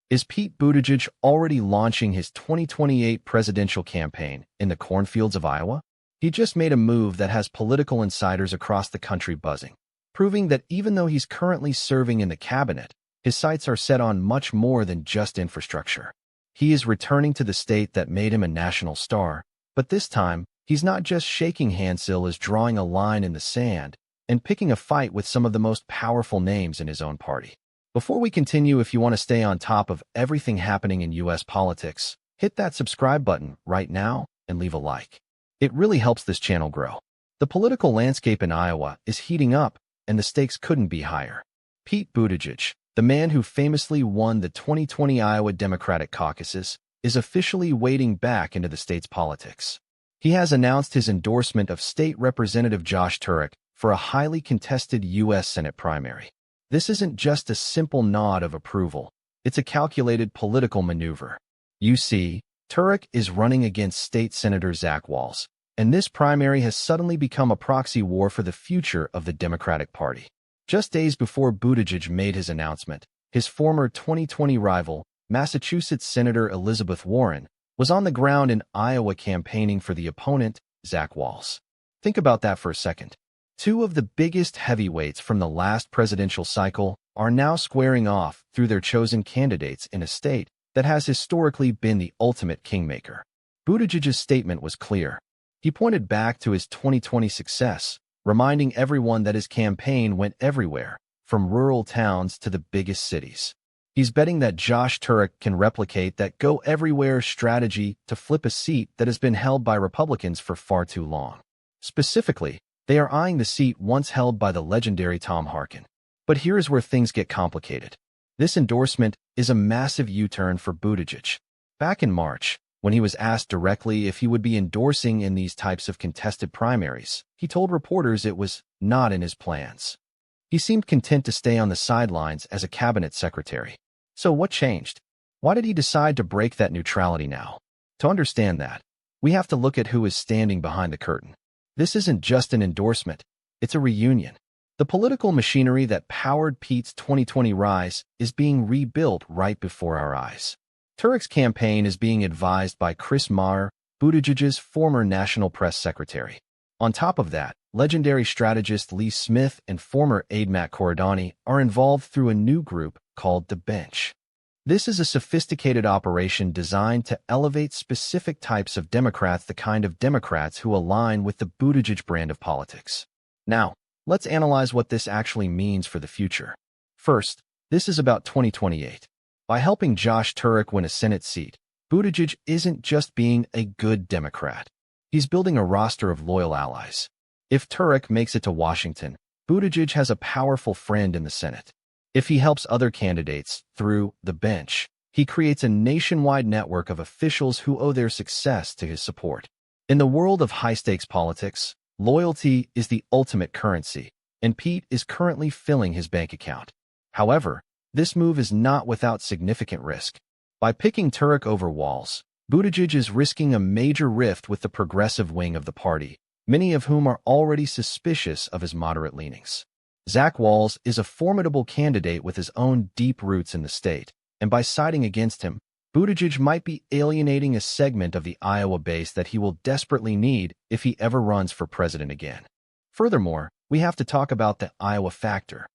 Is Pete Buttigieg already launching his 2028 presidential campaign in the cornfields of Iowa? He just made a move that has political insiders across the country buzzing, proving that even though he's currently serving in the cabinet, his sights are set on much more than just infrastructure. He is returning to the state that made him a national star, but this time, he's not just shaking hands as drawing a line in the sand and picking a fight with some of the most powerful names in his own party. Before we continue, if you want to stay on top of everything happening in U.S. politics, hit that subscribe button right now and leave a like. It really helps this channel grow. The political landscape in Iowa is heating up, and the stakes couldn't be higher. Pete Buttigieg, the man who famously won the 2020 Iowa Democratic caucuses, is officially wading back into the state's politics. He has announced his endorsement of State Representative Josh Turek for a highly contested U.S. Senate primary. This isn't just a simple nod of approval. It's a calculated political maneuver. You see, Turek is running against State Senator Zach Wahls, and this primary has suddenly become a proxy war for the future of the Democratic Party. Just days before Buttigieg made his announcement, his former 2020 rival, Massachusetts Senator Elizabeth Warren, was on the ground in Iowa campaigning for the opponent, Zach Wahls. Think about that for a second. Two of the biggest heavyweights from the last presidential cycle are now squaring off through their chosen candidates in a state that has historically been the ultimate kingmaker. Buttigieg's statement was clear. He pointed back to his 2020 success, reminding everyone that his campaign went everywhere, from rural towns to the biggest cities. He's betting that Josh Turek can replicate that go-everywhere strategy to flip a seat that has been held by Republicans for far too long. Specifically, they are eyeing the seat once held by the legendary Tom Harkin. But here is where things get complicated. This endorsement is a massive U-turn for Buttigieg. Back in March, when he was asked directly if he would be endorsing in these types of contested primaries, he told reporters it was not in his plans. He seemed content to stay on the sidelines as a cabinet secretary. So what changed? Why did he decide to break that neutrality now? To understand that, we have to look at who is standing behind the curtain. This isn't just an endorsement, it's a reunion. The political machinery that powered Pete's 2020 rise is being rebuilt right before our eyes. Turek's campaign is being advised by Chris Maher, Buttigieg's former national press secretary. On top of that, legendary strategist Lee Smith and former aide Matt Corradani are involved through a new group called The Bench. This is a sophisticated operation designed to elevate specific types of Democrats, the kind of Democrats who align with the Buttigieg brand of politics. Now, let's analyze what this actually means for the future. First, this is about 2028. By helping Josh Turek win a Senate seat, Buttigieg isn't just being a good Democrat. He's building a roster of loyal allies. If Turek makes it to Washington, Buttigieg has a powerful friend in the Senate. If he helps other candidates through The Bench, he creates a nationwide network of officials who owe their success to his support. In the world of high-stakes politics, loyalty is the ultimate currency, and Pete is currently filling his bank account. However, this move is not without significant risk. By picking Turek over Wahls, Buttigieg is risking a major rift with the progressive wing of the party, many of whom are already suspicious of his moderate leanings. Zach Wahls is a formidable candidate with his own deep roots in the state, and by siding against him, Buttigieg might be alienating a segment of the Iowa base that he will desperately need if he ever runs for president again. Furthermore, we have to talk about the Iowa factor.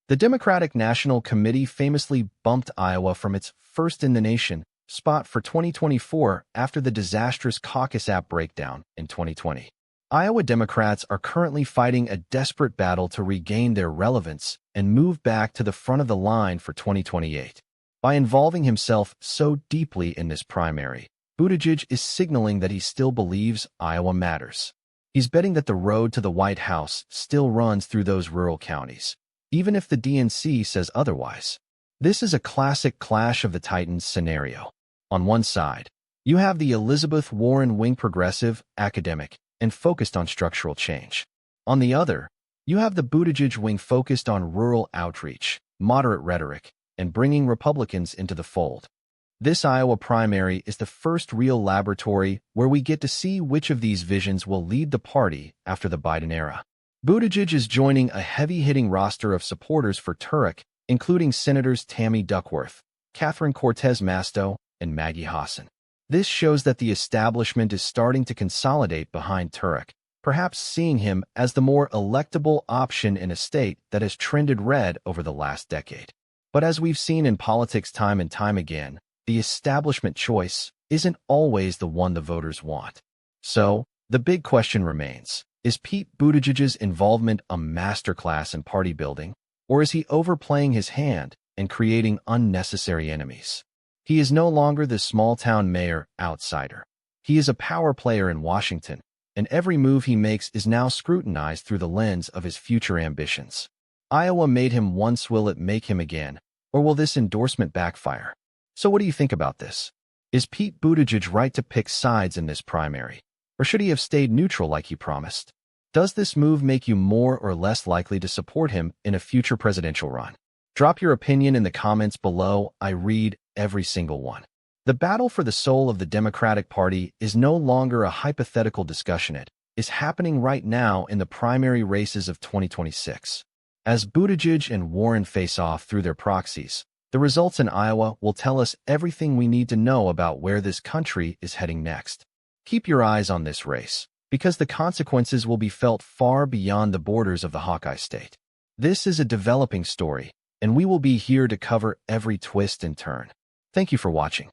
The Democratic National Committee famously bumped Iowa from its first-in-the-nation spot for 2024 after the disastrous caucus app breakdown in 2020. Iowa Democrats are currently fighting a desperate battle to regain their relevance and move back to the front of the line for 2028. By involving himself so deeply in this primary, Buttigieg is signaling that he still believes Iowa matters. He's betting that the road to the White House still runs through those rural counties, even if the DNC says otherwise. This is a classic clash of the titans scenario. On one side, you have the Elizabeth Warren wing, progressive, academic, and focused on structural change. On the other, you have the Buttigieg wing focused on rural outreach, moderate rhetoric, and bringing Republicans into the fold. This Iowa primary is the first real laboratory where we get to see which of these visions will lead the party after the Biden era. Buttigieg is joining a heavy-hitting roster of supporters for Turek, including Senators Tammy Duckworth, Catherine Cortez Masto, and Maggie Hassan. This shows that the establishment is starting to consolidate behind Turek, perhaps seeing him as the more electable option in a state that has trended red over the last decade. But as we've seen in politics time and time again, the establishment choice isn't always the one the voters want. So, the big question remains, is Pete Buttigieg's involvement a masterclass in party building, or is he overplaying his hand and creating unnecessary enemies? He is no longer the small-town mayor outsider. He is a power player in Washington, and every move he makes is now scrutinized through the lens of his future ambitions. Iowa made him once, will it make him again, or will this endorsement backfire? So what do you think about this? Is Pete Buttigieg right to pick sides in this primary, or should he have stayed neutral like he promised? Does this move make you more or less likely to support him in a future presidential run? Drop your opinion in the comments below. I read every single one. The battle for the soul of the Democratic Party is no longer a hypothetical discussion. It is happening right now in the primary races of 2026. As Buttigieg and Warren face off through their proxies, the results in Iowa will tell us everything we need to know about where this country is heading next. Keep your eyes on this race, because the consequences will be felt far beyond the borders of the Hawkeye State. This is a developing story, and we will be here to cover every twist and turn. Thank you for watching.